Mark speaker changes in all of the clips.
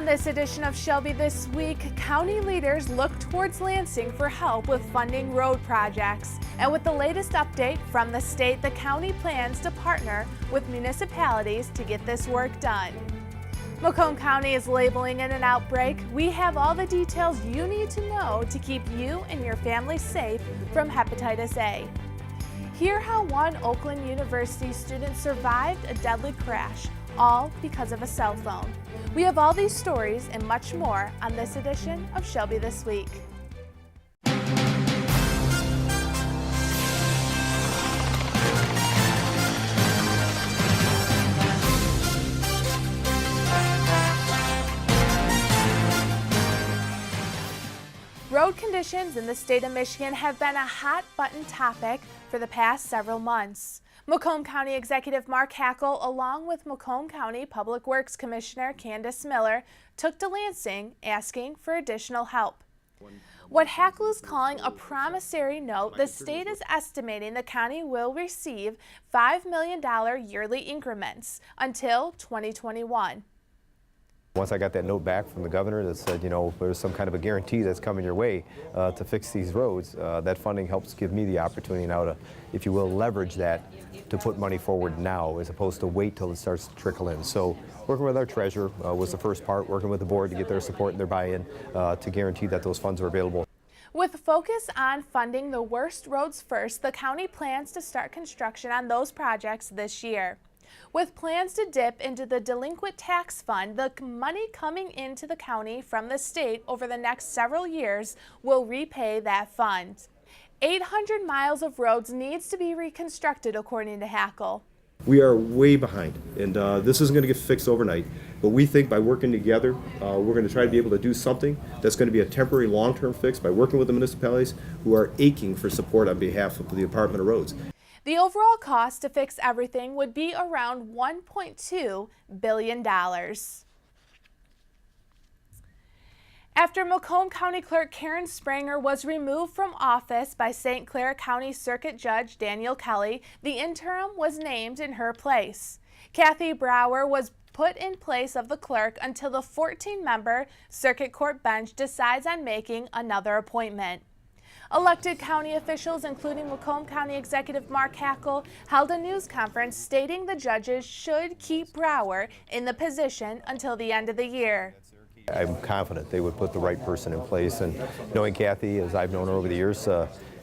Speaker 1: On this edition of Shelby This Week, county leaders look towards Lansing for help with funding road projects. And with the latest update from the state, the county plans to partner with municipalities to get this work done. Macomb County is labeling it an outbreak. We have all the details you need to know to keep you and your family safe from hepatitis A. Hear how one Oakland University student survived a deadly crash, all because of a cell phone. We have all these stories and much more on this edition of Shelby This Week. Road conditions in the state of Michigan have been a hot-button topic for the past several months. Macomb County Executive Mark Hackle, along with Macomb County Public Works Commissioner Candace Miller, took to Lansing asking for additional help. What Hackle is calling a promissory note, the state is estimating the county will receive $5 million yearly increments until 2021.
Speaker 2: Once I got that note back from the governor that said, you know, there's some kind of a guarantee that's coming your way to fix these roads, that funding helps give me the opportunity now to, if you will, leverage that to put money forward now as opposed to wait till it starts to trickle in. So working with our treasurer was the first part, working with the board to get their support and their buy-in to guarantee that those funds are available.
Speaker 1: With focus on funding the worst roads first, the county plans to start construction on those projects this year. With plans to dip into the delinquent tax fund, the money coming into the county from the state over the next several years will repay that fund. 800 miles of roads needs to be reconstructed, according to Hackle.
Speaker 3: We are way behind, and this isn't going to get fixed overnight, but we think by working together, we're going to try to be able to do something that's going to be a temporary long-term fix by working with the municipalities who are aching for support on behalf of the Department of Roads.
Speaker 1: The overall cost to fix everything would be around $1.2 billion. After Macomb County Clerk Karen Spranger was removed from office by St. Clair County Circuit Judge Daniel Kelly, the interim was named in her place. Kathy Brower was put in place of the clerk until the 14-member Circuit Court bench decides on making another appointment. Elected county officials, including Macomb County Executive Mark Hackle, held a news conference stating the judges should keep Brower in the position until the end of the year.
Speaker 2: I'm confident they would put the right person in place, and knowing Kathy, as I've known her over the years,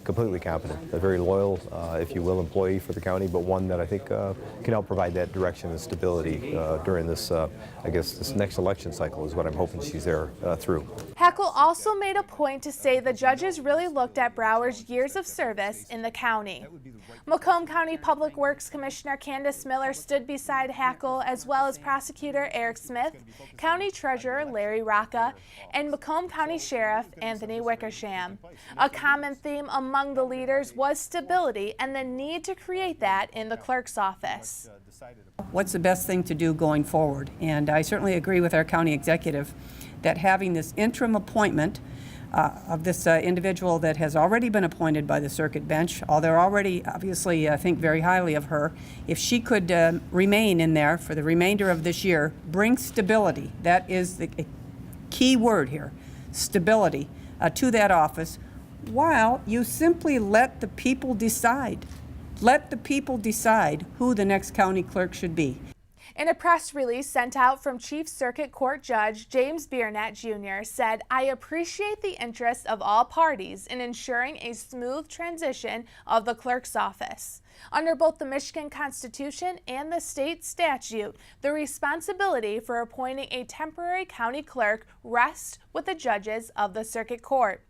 Speaker 2: completely competent, a very loyal, if you will, employee for the county, but one that I think can help provide that direction and stability during this, I guess, this next election cycle is what I'm hoping she's there through.
Speaker 1: Hackle also made a point to say the judges really looked at Brower's years of service in the county. Macomb County Public Works Commissioner Candace Miller stood beside Hackle, as well as Prosecutor Eric Smith, County Treasurer Larry Rocca, and Macomb County Sheriff Anthony Wickersham. A common theme among the leaders was stability and the need to create that in the clerk's office.
Speaker 4: What's the best thing to do going forward? And I certainly agree with our county executive that having this interim appointment of this individual that has already been appointed by the circuit bench, although they're already obviously think very highly of her, if she could remain in there for the remainder of this year, bring stability, that is the key word here, stability, to that office, while you simply let the people decide. Let the people decide who the next county clerk should be.
Speaker 1: In a press release sent out from Chief Circuit Court Judge James Biernat Jr. said, "I appreciate the interest of all parties in ensuring a smooth transition of the clerk's office. Under both the Michigan Constitution and the state statute, the responsibility for appointing a temporary county clerk rests with the judges of the Circuit Court.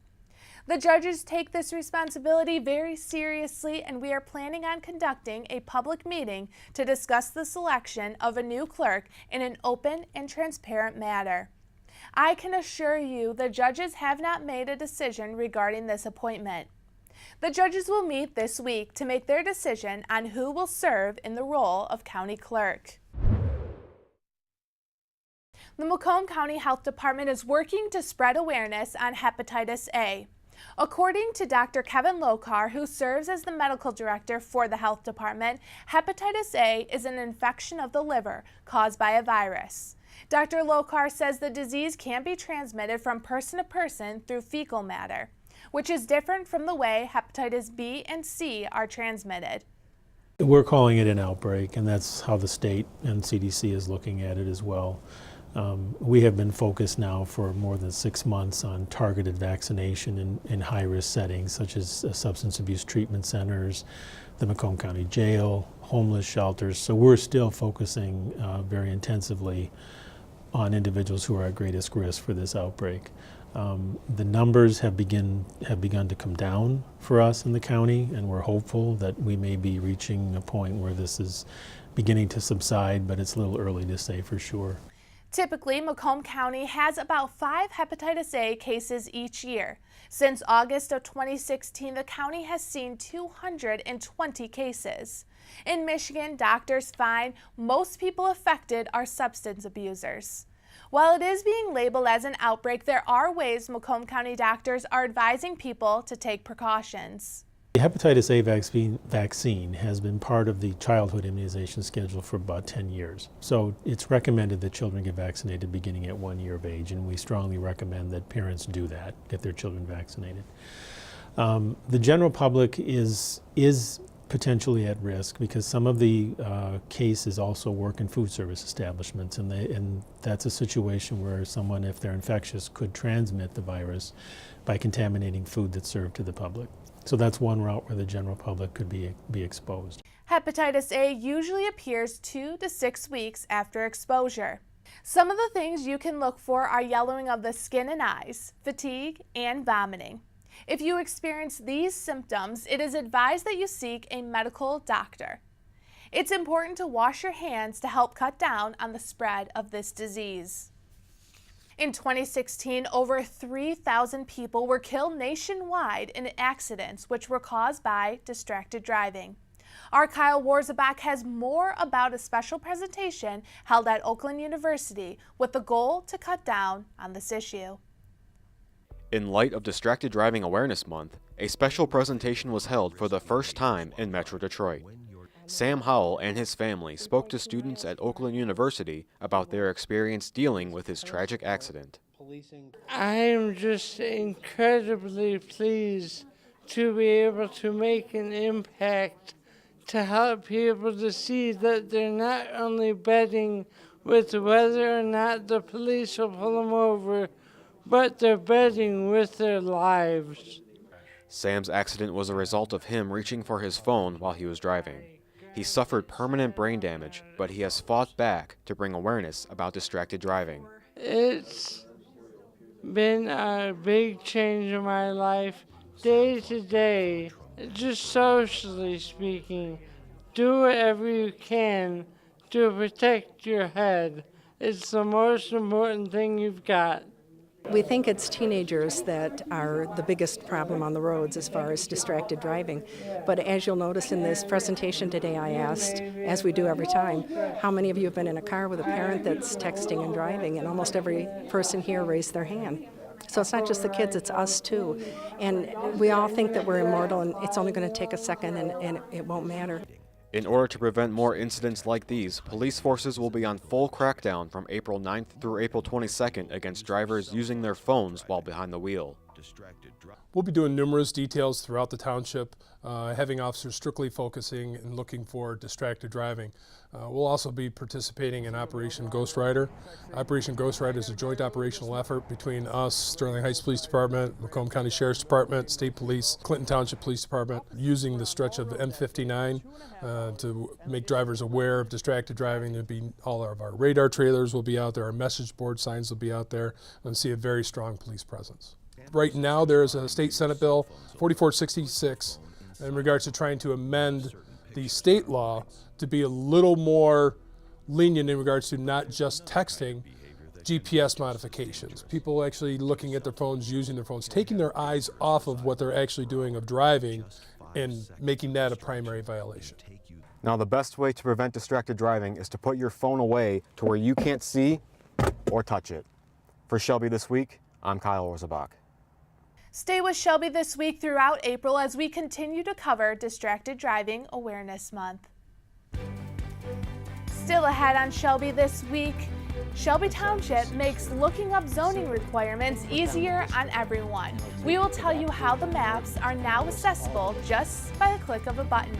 Speaker 1: The judges take this responsibility very seriously, and we are planning on conducting a public meeting to discuss the selection of a new clerk in an open and transparent manner. I can assure you the judges have not made a decision regarding this appointment. The judges will meet this week to make their decision on who will serve in the role of county clerk." The Macomb County Health Department is working to spread awareness on hepatitis A. According to Dr. Kevin Lokar, who serves as the medical director for the health department, hepatitis A is an infection of the liver caused by a virus. Dr. Lokar says the disease can be transmitted from person to person through fecal matter, which is different from the way hepatitis B and C are transmitted.
Speaker 5: We're calling it an outbreak, and that's how the state and CDC is looking at it as well. We have been focused now for more than 6 months on targeted vaccination in high-risk settings, such as substance abuse treatment centers, the Macomb County Jail, homeless shelters. So we're still focusing very intensively on individuals who are at greatest risk for this outbreak. The numbers have begun to come down for us in the county, and we're hopeful that we may be reaching a point where this is beginning to subside, but it's a little early to say for sure.
Speaker 1: Typically, Macomb County has about 5 hepatitis A cases each year. Since August of 2016, the county has seen 220 cases. In Michigan, doctors find most people affected are substance abusers. While it is being labeled as an outbreak, there are ways Macomb County doctors are advising people to take precautions.
Speaker 5: The hepatitis A vaccine has been part of the childhood immunization schedule for about 10 years. So it's recommended that children get vaccinated beginning at 1 year of age, and we strongly recommend that parents do that, get their children vaccinated. The general public is potentially at risk because some of the cases also work in food service establishments, and that's a situation where someone, if they're infectious, could transmit the virus by contaminating food that's served to the public. So that's one route where the general public could be exposed.
Speaker 1: Hepatitis A usually appears 2 to 6 weeks after exposure. Some of the things you can look for are yellowing of the skin and eyes, fatigue, and vomiting. If you experience these symptoms, it is advised that you seek a medical doctor. It's important to wash your hands to help cut down on the spread of this disease. In 2016, over 3,000 people were killed nationwide in accidents which were caused by distracted driving. Our Kyle Warzabak has more about a special presentation held at Oakland University with the goal to cut down on this issue.
Speaker 6: In light of Distracted Driving Awareness Month, a special presentation was held for the first time in Metro Detroit. Sam Howell and his family spoke to students at Oakland University about their experience dealing with his tragic accident.
Speaker 7: I am just incredibly pleased to be able to make an impact to help people to see that they're not only betting with whether or not the police will pull them over, but they're betting with their lives.
Speaker 6: Sam's accident was a result of him reaching for his phone while he was driving. He suffered permanent brain damage, but he has fought back to bring awareness about distracted driving.
Speaker 7: It's been a big change in my life, day to day, just socially speaking. Do whatever you can to protect your head. It's the most important thing you've got.
Speaker 8: We think it's teenagers that are the biggest problem on the roads as far as distracted driving. But as you'll notice in this presentation today, I asked, as we do every time, how many of you have been in a car with a parent that's texting and driving? And almost every person here raised their hand. So it's not just the kids, it's us too. And we all think that we're immortal and it's only going to take a second and it won't matter.
Speaker 6: In order to prevent more incidents like these, police forces will be on full crackdown from April 9th through April 22nd against drivers using their phones while behind the wheel.
Speaker 9: We'll be doing numerous details throughout the township, having officers strictly focusing and looking for distracted driving. We'll also be participating in Operation Ghost Rider. Operation Ghost Rider is a joint operational effort between us, Sterling Heights Police Department, Macomb County Sheriff's Department, State Police, Clinton Township Police Department, using the stretch of the M59 to make drivers aware of distracted driving. There'll be all of our radar trailers will be out there, our message board signs will be out there, and see a very strong police presence. Right now there is a state Senate bill 4466 in regards to trying to amend the state law to be a little more lenient in regards to not just texting, GPS modifications. People actually looking at their phones, using their phones, taking their eyes off of what they're actually doing of driving and making that a primary violation.
Speaker 6: Now, the best way to prevent distracted driving is to put your phone away to where you can't see or touch it. For Shelby This Week, I'm Kyle Warzabak.
Speaker 1: Stay with Shelby this week throughout April as we continue to cover Distracted Driving Awareness Month. Still ahead on Shelby this week, Shelby Township makes looking up zoning requirements easier on everyone. We will tell you how the maps are now accessible just by the click of a button.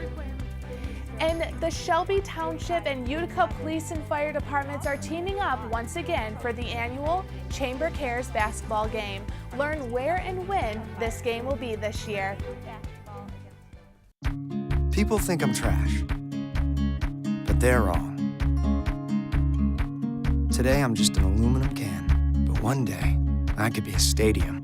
Speaker 1: And the Shelby Township and Utica Police and Fire Departments are teaming up once again for the annual Chamber Cares basketball game. Learn where and when this game will be this year.
Speaker 10: People think I'm trash, but they're wrong. Today I'm just an aluminum can, but one day I could be a stadium.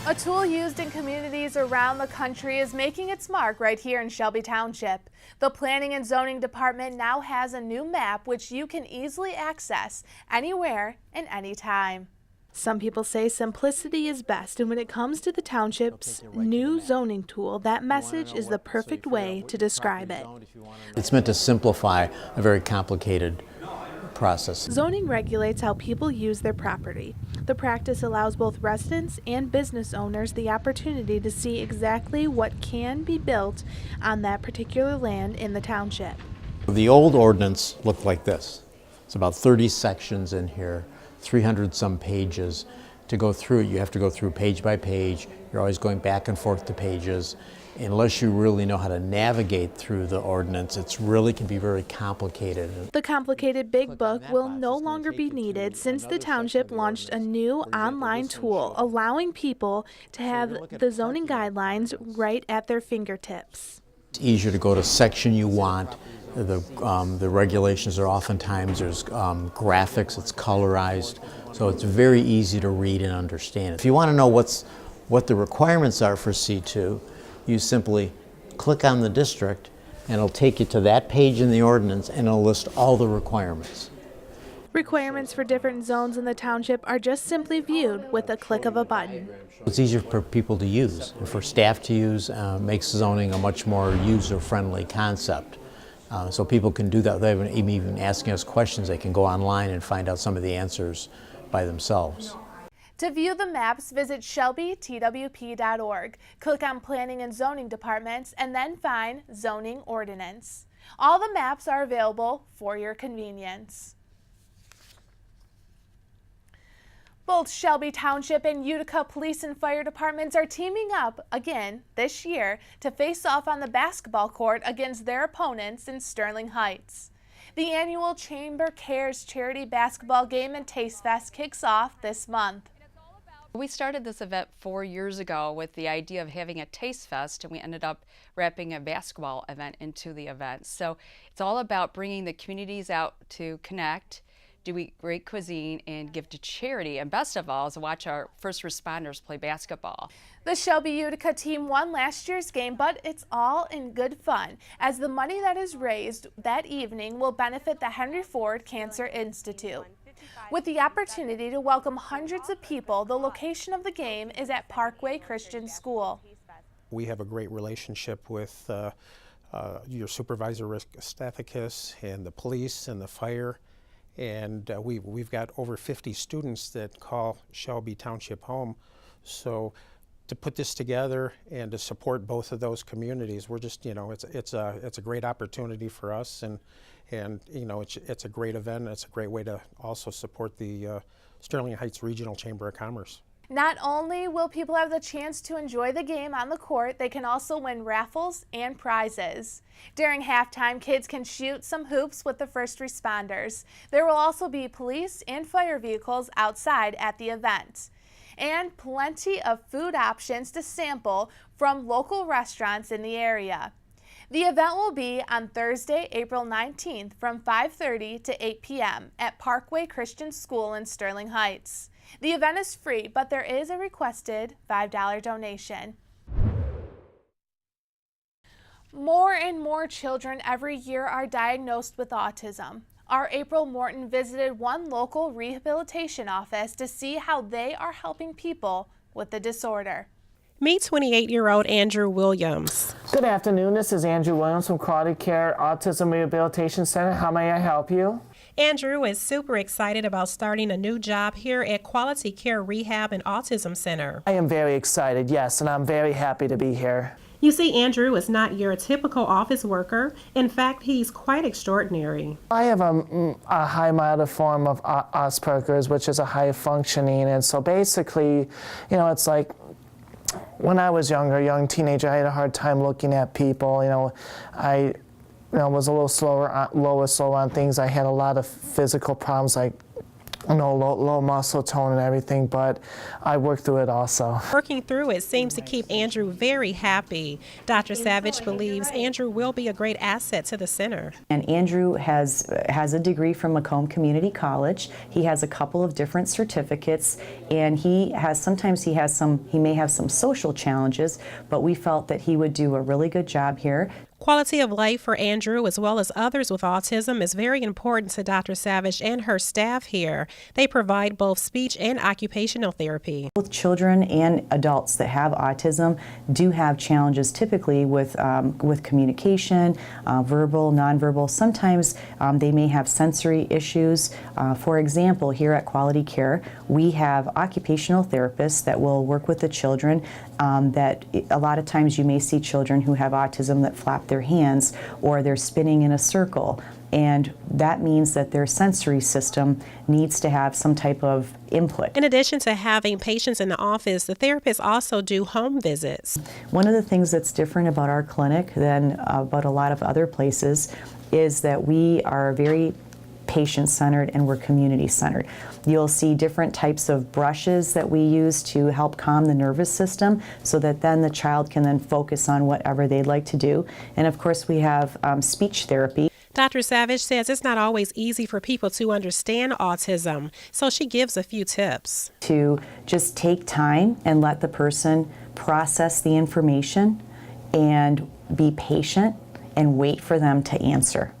Speaker 1: A tool used in communities around the country is making its mark right here in Shelby Township. The Planning and Zoning Department now has a new map which you can easily access anywhere and anytime. Some people say simplicity is best, and when it comes to the township's new zoning tool, that message is the perfect way to describe it.
Speaker 11: It's meant to simplify a very complicated process.
Speaker 1: Zoning regulates how people use their property. The practice allows both residents and business owners the opportunity to see exactly what can be built on that particular land in the township.
Speaker 11: The old ordinance looked like this. It's about 30 sections in here, 300 some pages. To go through it, you have to go through page by page. You're always going back and forth to pages. Unless you really know how to navigate through the ordinance, it really can be very complicated.
Speaker 1: The complicated big book will no longer be needed since the township launched a new online tool allowing people to have the zoning guidelines right at their fingertips.
Speaker 11: It's easier to go to section you want. The regulations are oftentimes, there's graphics, it's colorized, so it's very easy to read and understand. If you want to know what the requirements are for C2, you simply click on the district and it'll take you to that page in the ordinance and it'll list all the requirements.
Speaker 1: Requirements for different zones in the township are just simply viewed with a click of a button.
Speaker 11: It's easier for people to use and for staff to use, makes zoning a much more user-friendly concept. So people can do that without even asking us questions. They can go online and find out some of the answers by themselves.
Speaker 1: To view the maps, visit ShelbyTWP.org. Click on Planning and Zoning Departments and then find Zoning Ordinance. All the maps are available for your convenience. Both Shelby Township and Utica Police and Fire Departments are teaming up again this year to face off on the basketball court against their opponents in Sterling Heights. The annual Chamber Cares charity basketball game and Taste Fest kicks off this month.
Speaker 12: We started this event 4 years ago with the idea of having a taste fest, and we ended up wrapping a basketball event into the event. So it's all about bringing the communities out to connect, do eat great cuisine, and give to charity. And best of all is watch our first responders play basketball. The Shelby Utica team won last year's game, but it's all in good fun, as the money that is raised that evening will benefit the Henry Ford Cancer Institute. With the opportunity to welcome hundreds of people, the location of the game is at Parkway Christian School.
Speaker 13: We have a great relationship with your supervisor, Rick Stathakis, and the police and the fire. And we've got over 50 students that call Shelby Township home. So to put this together and to support both of those communities, we're just, it's a great opportunity for us, and it's a great event. It's a great way to also support the Sterling Heights Regional Chamber of Commerce.
Speaker 1: Not only will people have the chance to enjoy the game on the court, they can also win raffles and prizes. During halftime, kids can shoot some hoops with the first responders. There will also be police and fire vehicles outside at the event. And plenty of food options to sample from local restaurants in the area. The event will be on Thursday, April 19th from 5:30 to 8 p.m. at Parkway Christian School in Sterling Heights. The event is free, but there is a requested $5 donation. More and more children every year are diagnosed with autism. Our April Morton visited one local rehabilitation office to see how they are helping people with the disorder.
Speaker 14: Meet 28-year-old Andrew Williams.
Speaker 15: Good afternoon, this is Andrew Williams from Quality Care Autism Rehabilitation Center. How may I help you?
Speaker 14: Andrew is super excited about starting a new job here at Quality Care Rehab and Autism Center.
Speaker 15: I am very excited, yes, and I'm very happy to be here.
Speaker 14: You see, Andrew is not your typical office worker. In fact, he's quite extraordinary.
Speaker 15: I have a high milder form of Asperger's, which is a high functioning, and so basically, you know, it's like when I was younger, a young teenager, I had a hard time looking at people. I was a little slower on things. I had a lot of physical problems, like low muscle tone and everything, but I worked through it also.
Speaker 14: Working through it seems to keep Andrew very happy. Dr. Savage believes Andrew will be a great asset to the center.
Speaker 16: And Andrew has a degree from Macomb Community College. He has a couple of different certificates, and he may have some social challenges, but we felt that he would do a really good job here.
Speaker 14: Quality of life for Andrew, as well as others with autism, is very important to Dr. Savage and her staff here. They provide both speech and occupational therapy.
Speaker 16: Both children and adults that have autism do have challenges typically with communication, verbal, nonverbal. Sometimes they may have sensory issues. For example, here at Quality Care, we have occupational therapists that will work with the children. That a lot of times you may see children who have autism that flap their hands or they're spinning in a circle, and that means that their sensory system needs to have some type of input.
Speaker 14: In addition to having patients in the office, the therapists also do home visits.
Speaker 16: One of the things that's different about our clinic than about a lot of other places is that we are very patient-centered and we're community-centered. You'll see different types of brushes that we use to help calm the nervous system so that then the child can then focus on whatever they'd like to do. And of course we have speech therapy.
Speaker 14: Dr. Savage says it's not always easy for people to understand autism, so she gives a few tips.
Speaker 16: To just take time and let the person process the information and be patient and wait for them to answer.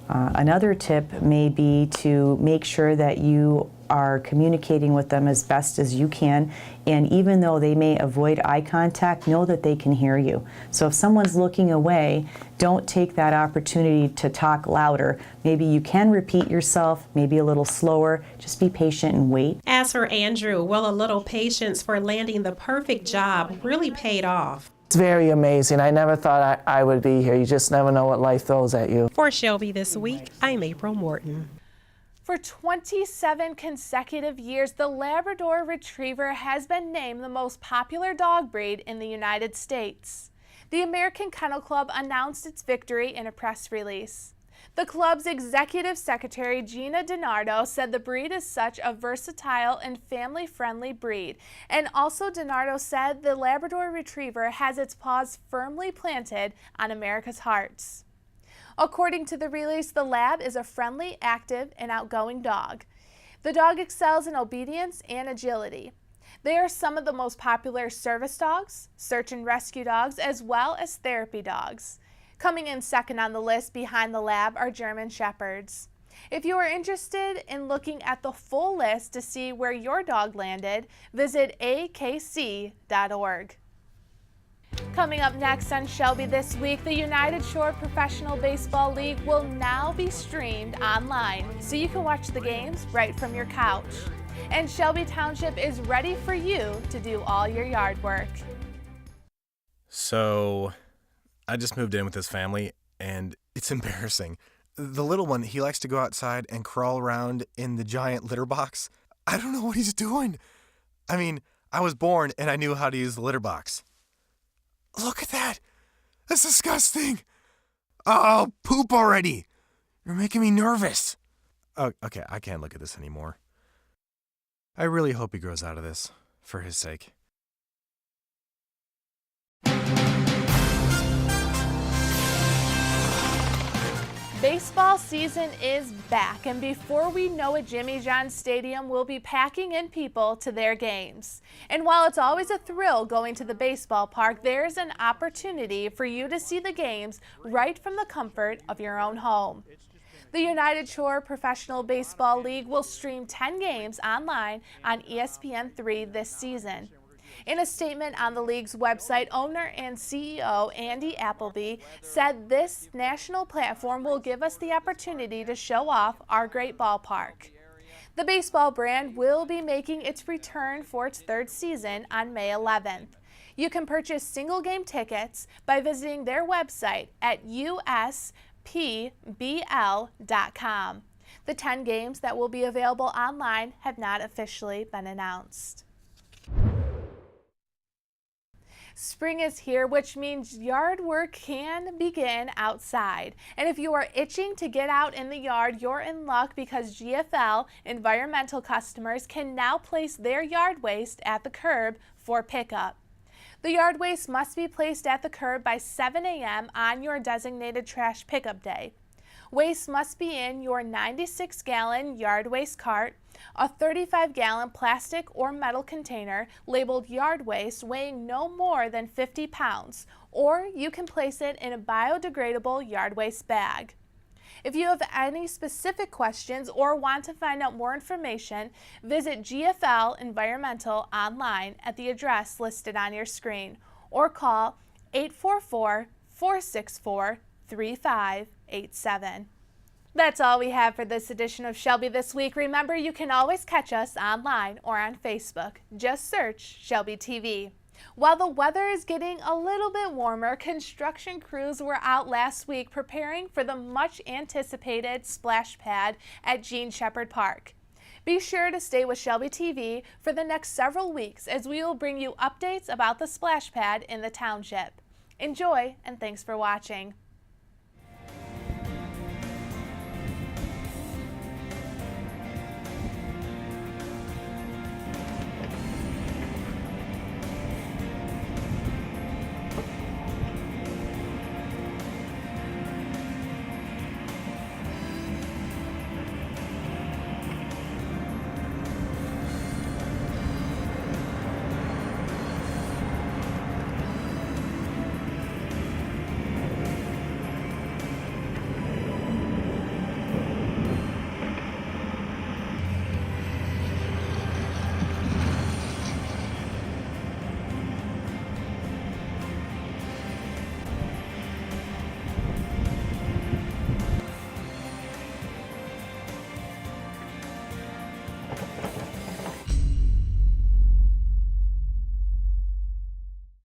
Speaker 16: Another tip may be to make sure that you are communicating with them as best as you can, and even though they may avoid eye contact, know that they can hear you. So if someone's looking away, don't take that opportunity to talk louder. Maybe you can repeat yourself, maybe a little slower. Just be patient and wait.
Speaker 14: As for Andrew, well, a little patience for landing the perfect job really paid off.
Speaker 15: It's very amazing. I never thought I would be here. You just never know what life throws at you.
Speaker 14: For Shelby This Week, I'm April Morton.
Speaker 1: For 27 consecutive years, the Labrador Retriever has been named the most popular dog breed in the United States. The American Kennel Club announced its victory in a press release. The club's executive secretary, Gina DiNardo, said the breed is such a versatile and family-friendly breed. And also DiNardo said the Labrador Retriever has its paws firmly planted on America's hearts. According to the release, the Lab is a friendly, active, and outgoing dog. The dog excels in obedience and agility. They are some of the most popular service dogs, search and rescue dogs, as well as therapy dogs. Coming in second on the list behind the Lab are German Shepherds. If you are interested in looking at the full list to see where your dog landed, visit akc.org. Coming up next on Shelby This Week, the United Shore Professional Baseball League will now be streamed online, so you can watch the games right from your couch. And Shelby Township is ready for you to do all your yard work.
Speaker 17: So, I just moved in with this family, and it's embarrassing. The little one, he likes to go outside and crawl around in the giant litter box. I don't know what he's doing. I mean, I was born and I knew how to use the litter box. Look at that. That's disgusting. Oh, poop already. You're making me nervous. Oh, okay, I can't look at this anymore. I really hope he grows out of this, for his sake.
Speaker 1: Baseball season is back, and before we know it, Jimmy John's Stadium will be packing in people to their games. And while it's always a thrill going to the baseball park, there's an opportunity for you to see the games right from the comfort of your own home. The United Shore Professional Baseball League will stream 10 games online on ESPN3 this season. In a statement on the league's website, owner and CEO Andy Appleby said this national platform will give us the opportunity to show off our great ballpark. The baseball brand will be making its return for its third season on May 11th. You can purchase single game tickets by visiting their website at uspbl.com. The 10 games that will be available online have not officially been announced. Spring is here, which means yard work can begin outside. And if you are itching to get out in the yard, you're in luck because GFL environmental customers can now place their yard waste at the curb for pickup. The yard waste must be placed at the curb by 7 a.m. on your designated trash pickup day. Waste must be in your 96-gallon yard waste cart, a 35-gallon plastic or metal container labeled yard waste weighing no more than 50 pounds, or you can place it in a biodegradable yard waste bag. If you have any specific questions or want to find out more information, visit GFL Environmental online at the address listed on your screen, or call 844-464-3587. That's all we have for this edition of Shelby This Week. Remember, you can always catch us online or on Facebook. Just search Shelby TV. While the weather is getting a little bit warmer, construction crews were out last week preparing for the much anticipated splash pad at Jean Shepherd Park. Be sure to stay with Shelby TV for the next several weeks as we will bring you updates about the splash pad in the township. Enjoy, and thanks for watching.